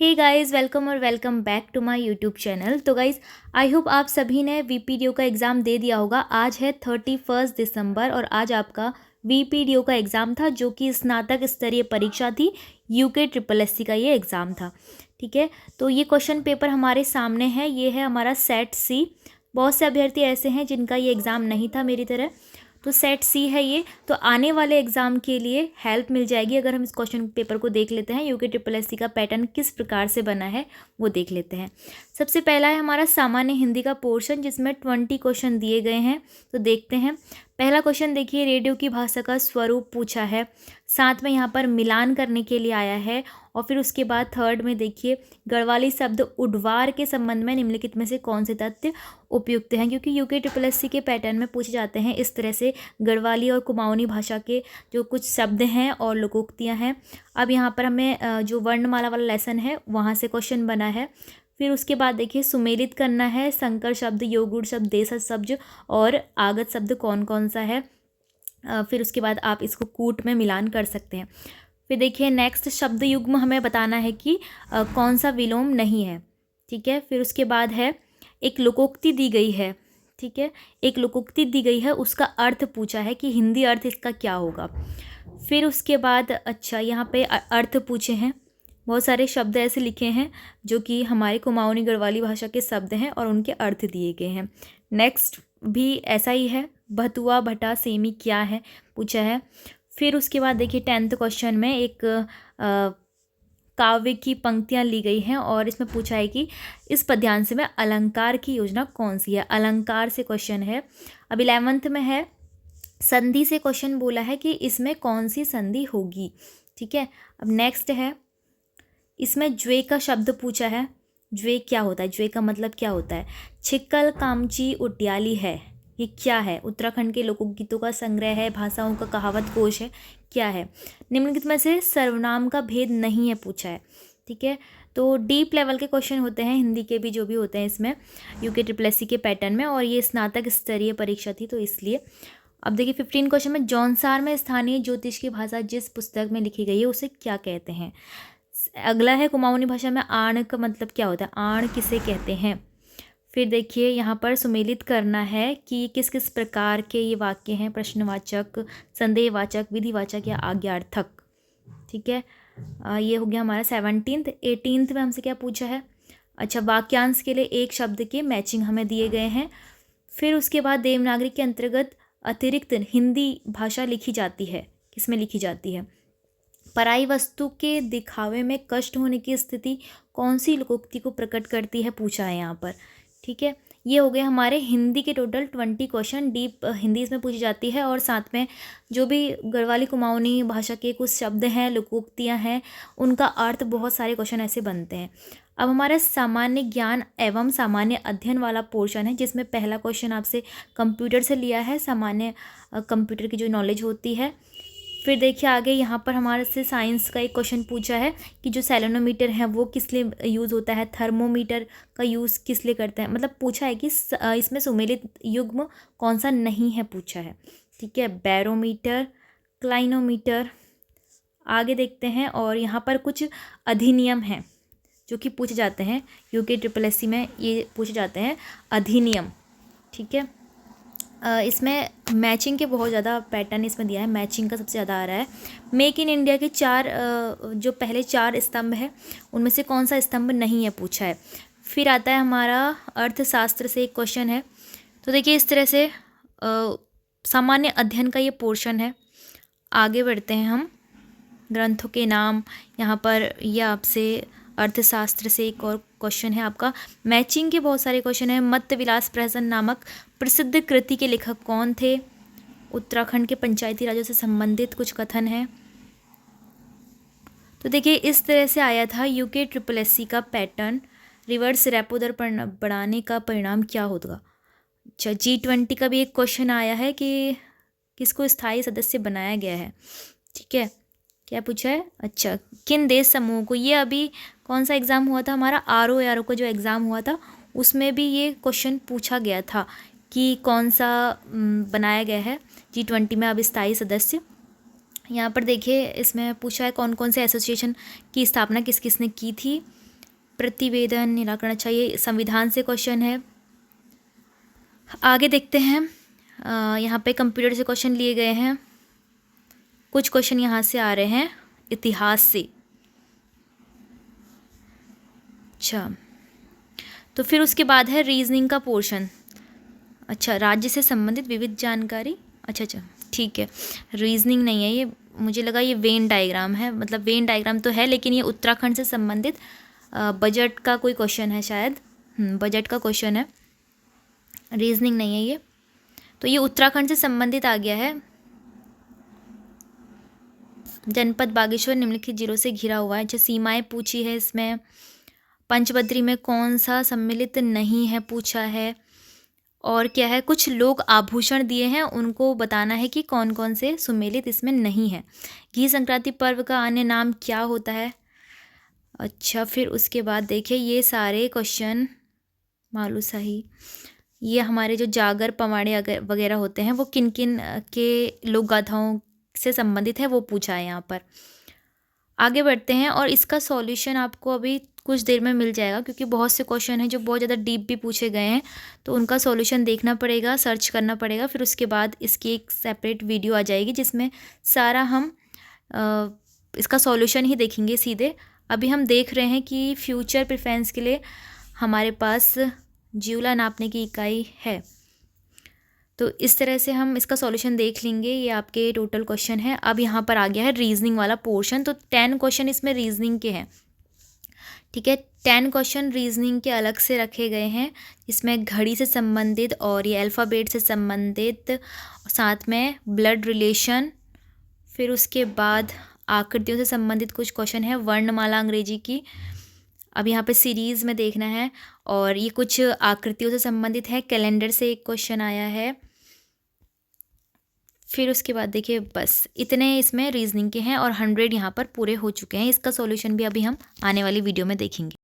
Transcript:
हे guys, welcome और welcome back to my YouTube channel. तो guys, I hope आप सभी ने वीपीडीओ का एग्ज़ाम दे दिया होगा। आज है 31 दिसंबर और आज आपका वीपीडीओ का एग्ज़ाम था, जो कि स्नातक स्तरीय परीक्षा थी। यूके ट्रिपल एससी का ये एग्ज़ाम था। ठीक है, तो ये क्वेश्चन पेपर हमारे सामने है। ये है हमारा सेट सी। बहुत से अभ्यर्थी ऐसे हैं जिनका ये एग्ज़ाम नहीं था मेरी तरह, तो सेट सी है ये। तो आने वाले एग्ज़ाम के लिए हेल्प मिल जाएगी अगर हम इस क्वेश्चन पेपर को देख लेते हैं। यूके ट्रिपल एससी का पैटर्न किस प्रकार से बना है वो देख लेते हैं। सबसे पहला है हमारा सामान्य हिंदी का पोर्शन, जिसमें 20 क्वेश्चन दिए गए हैं। तो देखते हैं। पहला क्वेश्चन देखिए, रेडियो की भाषा का स्वरूप पूछा है, साथ में यहाँ पर मिलान करने के लिए आया है। और फिर उसके बाद थर्ड में देखिए, गढ़वाली शब्द उड्वार के संबंध में निम्नलिखित में से कौन से तथ्य उपयुक्त हैं, क्योंकि यूके ट्रिपल एससी के पैटर्न में पूछे जाते हैं इस तरह से गढ़वाली और कुमाऊनी भाषा के जो कुछ शब्द हैं और लोकोक्तियाँ हैं। अब यहाँ पर हमें जो वर्णमाला वाला लेसन है वहाँ से क्वेश्चन बना है। फिर उसके बाद देखिए, सुमेलित करना है संकर शब्द, योगुड़ शब्द, देशज शब्द और आगत शब्द कौन कौन सा है। फिर उसके बाद आप इसको कूट में मिलान कर सकते हैं। फिर देखिए, नेक्स्ट शब्द युग्म हमें बताना है कि कौन सा विलोम नहीं है। ठीक है, फिर उसके बाद है एक लोकोक्ति दी गई है। ठीक है, एक लोकोक्ति दी गई है, उसका अर्थ पूछा है कि हिंदी अर्थ इसका क्या होगा। फिर उसके बाद अच्छा, यहाँ पे अर्थ पूछे हैं। बहुत सारे शब्द ऐसे लिखे हैं जो कि हमारे कुमाऊनी गढ़वाली भाषा के शब्द हैं और उनके अर्थ दिए गए हैं। नेक्स्ट भी ऐसा ही है, भतुआ भटा सेमी क्या है पूछा है। फिर उसके बाद देखिए, 10th क्वेश्चन में एक काव्य की पंक्तियाँ ली गई हैं और इसमें पूछा है कि इस पद्यांश में अलंकार की योजना कौन सी है। अलंकार से क्वेश्चन है। अब 11th में है, संधि से क्वेश्चन बोला है कि इसमें कौन सी संधि होगी। ठीक है, अब नेक्स्ट है, इसमें ज्वे का शब्द पूछा है। ज्वे क्या होता है, ज्वे का मतलब क्या होता है। छिक्कल कामची उटियाली है, ये क्या है। उत्तराखंड के लोकगीतों का संग्रह है, भाषाओं का कहावत कोश है, क्या है। निम्नलिखित में से सर्वनाम का भेद नहीं है पूछा है। ठीक है, तो डीप लेवल के क्वेश्चन होते हैं हिंदी के भी, जो भी होते हैं इसमें यूके ट्रिपल एससी के पैटर्न में, और ये स्नातक स्तरीय परीक्षा थी तो इसलिए। अब देखिए, 15 क्वेश्चन में, जौनसार में स्थानीय ज्योतिष की भाषा जिस पुस्तक में लिखी गई है उसे क्या कहते हैं। अगला है, कुमाऊनी भाषा में आण का मतलब क्या होता है, आण किसे कहते हैं। फिर देखिए, यहाँ पर सुमेलित करना है कि किस किस प्रकार के ये वाक्य हैं, प्रश्नवाचक, संदेहवाचक, विधिवाचक या आज्ञार्थक। ठीक है, ये हो गया हमारा 17th। 18th में हमसे क्या पूछा है। अच्छा, वाक्यांश के लिए एक शब्द के मैचिंग हमें दिए गए हैं। फिर उसके बाद देवनागरी के अंतर्गत अतिरिक्त हिंदी भाषा लिखी जाती है, किसमें लिखी जाती है। पराई वस्तु के दिखावे में कष्ट होने की स्थिति कौन सी लोकोक्ति को प्रकट करती है पूछा है यहाँ पर। ठीक है, ये हो गए हमारे हिंदी के टोटल 20 क्वेश्चन। डीप हिंदी इसमें पूछी जाती है और साथ में जो भी गढ़वाली कुमाऊनी भाषा के कुछ शब्द हैं, लोकोक्तियाँ हैं, उनका अर्थ, बहुत सारे क्वेश्चन ऐसे बनते हैं। अब हमारा सामान्य ज्ञान एवं सामान्य अध्ययन वाला पोर्शन है, जिसमें पहला क्वेश्चन आपसे कंप्यूटर से लिया है, सामान्य कंप्यूटर की जो नॉलेज होती है। फिर देखिए आगे, यहाँ पर हमारे से साइंस का एक क्वेश्चन पूछा है कि जो सेलेनोमीटर है वो किस लिए यूज़ होता है, थर्मोमीटर का यूज़ किस लिए करते हैं। मतलब पूछा है कि इसमें सुमेलित युग्म कौन सा नहीं है पूछा है। ठीक है, बैरोमीटर, क्लाइनोमीटर। आगे देखते हैं, और यहाँ पर कुछ अधिनियम हैं जो कि पूछे जाते हैं यूके ट्रिपल एससी में, ये पूछे जाते हैं अधिनियम। ठीक है, इसमें मैचिंग के बहुत ज़्यादा पैटर्न इसमें दिया है, मैचिंग का सबसे ज़्यादा आ रहा है। मेक इन इंडिया के जो पहले 4 स्तंभ है उनमें से कौन सा स्तंभ नहीं है पूछा है। फिर आता है हमारा अर्थशास्त्र से एक क्वेश्चन है। तो देखिए, इस तरह से सामान्य अध्ययन का ये पोर्शन है। आगे बढ़ते हैं हम, ग्रंथों के नाम। यहाँ पर यह आपसे अर्थशास्त्र से एक और क्वेश्चन है आपका। मैचिंग के बहुत सारे क्वेश्चन हैं। मत्त विलास प्रहसन नामक प्रसिद्ध कृति के लेखक कौन थे। उत्तराखंड के पंचायती राजों से संबंधित कुछ कथन है। तो देखिए, इस तरह से आया था यूके ट्रिपल एससी का पैटर्न। रिवर्स रेपो दर बढ़ाने का परिणाम क्या होगा। अच्छा, G20 का भी एक क्वेश्चन आया है कि किसको स्थायी सदस्य बनाया गया है। ठीक है, क्या पूछा है। अच्छा, किन देश समूह को, ये अभी कौन सा एग्ज़ाम हुआ था हमारा, ROARO का जो एग्ज़ाम हुआ था उसमें भी ये क्वेश्चन पूछा गया था कि कौन सा बनाया गया है G20 में अब स्थायी सदस्य। यहाँ पर देखिए, इसमें पूछा है कौन कौन से एसोसिएशन की स्थापना किस किसने की थी। प्रतिवेदन निराकरण, अच्छा ये संविधान से क्वेश्चन है। आगे देखते हैं, यहाँ पे कंप्यूटर से क्वेश्चन लिए गए हैं, कुछ क्वेश्चन यहाँ से आ रहे हैं इतिहास से। अच्छा, तो फिर उसके बाद है रीजनिंग का पोर्शन। अच्छा, राज्य से संबंधित विविध जानकारी, अच्छा ठीक है, रीजनिंग नहीं है ये, मुझे लगा ये वेन डायग्राम है, मतलब वेन डायग्राम तो है लेकिन ये उत्तराखंड से संबंधित बजट का कोई क्वेश्चन है शायद, बजट का क्वेश्चन है, रीजनिंग नहीं है ये। तो ये उत्तराखंड से संबंधित आ गया है। जनपद बागेश्वर निम्नलिखित जिलों से घिरा हुआ है। अच्छा, सीमाएं पूछी है इसमें। पंचबद्री में कौन सा सम्मिलित नहीं है पूछा है। और क्या है, कुछ लोग आभूषण दिए हैं, उनको बताना है कि कौन कौन से सुमेलित इसमें नहीं है। घी संक्रांति पर्व का अन्य नाम क्या होता है। अच्छा, फिर उसके बाद देखिए ये सारे क्वेश्चन मालूशाही, ये हमारे जो जागर पवाड़े वगैरह होते हैं वो किन किन के लोक गाथाओं से संबंधित है वो पूछा है यहाँ पर। आगे बढ़ते हैं और इसका सॉल्यूशन आपको अभी कुछ देर में मिल जाएगा, क्योंकि बहुत से क्वेश्चन हैं जो बहुत ज़्यादा डीप भी पूछे गए हैं, तो उनका सॉल्यूशन देखना पड़ेगा, सर्च करना पड़ेगा। फिर उसके बाद इसकी एक सेपरेट वीडियो आ जाएगी जिसमें सारा हम इसका सॉल्यूशन ही देखेंगे सीधे। अभी हम देख रहे हैं कि फ्यूचर प्रेफरेंस के लिए हमारे पास ज्यूला नापने की इकाई है, तो इस तरह से हम इसका सॉल्यूशन देख लेंगे। ये आपके टोटल क्वेश्चन है। अब यहाँ पर आ गया है रीजनिंग वाला पोर्शन, तो 10 क्वेश्चन इसमें रीजनिंग के हैं, ठीक है। 10 क्वेश्चन रीजनिंग के अलग से रखे गए हैं, इसमें घड़ी से संबंधित और ये अल्फ़ाबेट से संबंधित, साथ में ब्लड रिलेशन, फिर उसके बाद आकृतियों से संबंधित कुछ क्वेश्चन है, वर्णमाला अंग्रेजी की। अब यहाँ पे सीरीज़ में देखना है, और ये कुछ आकृतियों से संबंधित है, कैलेंडर से एक क्वेश्चन आया है। फिर उसके बाद देखिए बस इतने इसमें रीजनिंग के हैं और 100 यहाँ पर पूरे हो चुके हैं। इसका सॉल्यूशन भी अभी हम आने वाली वीडियो में देखेंगे।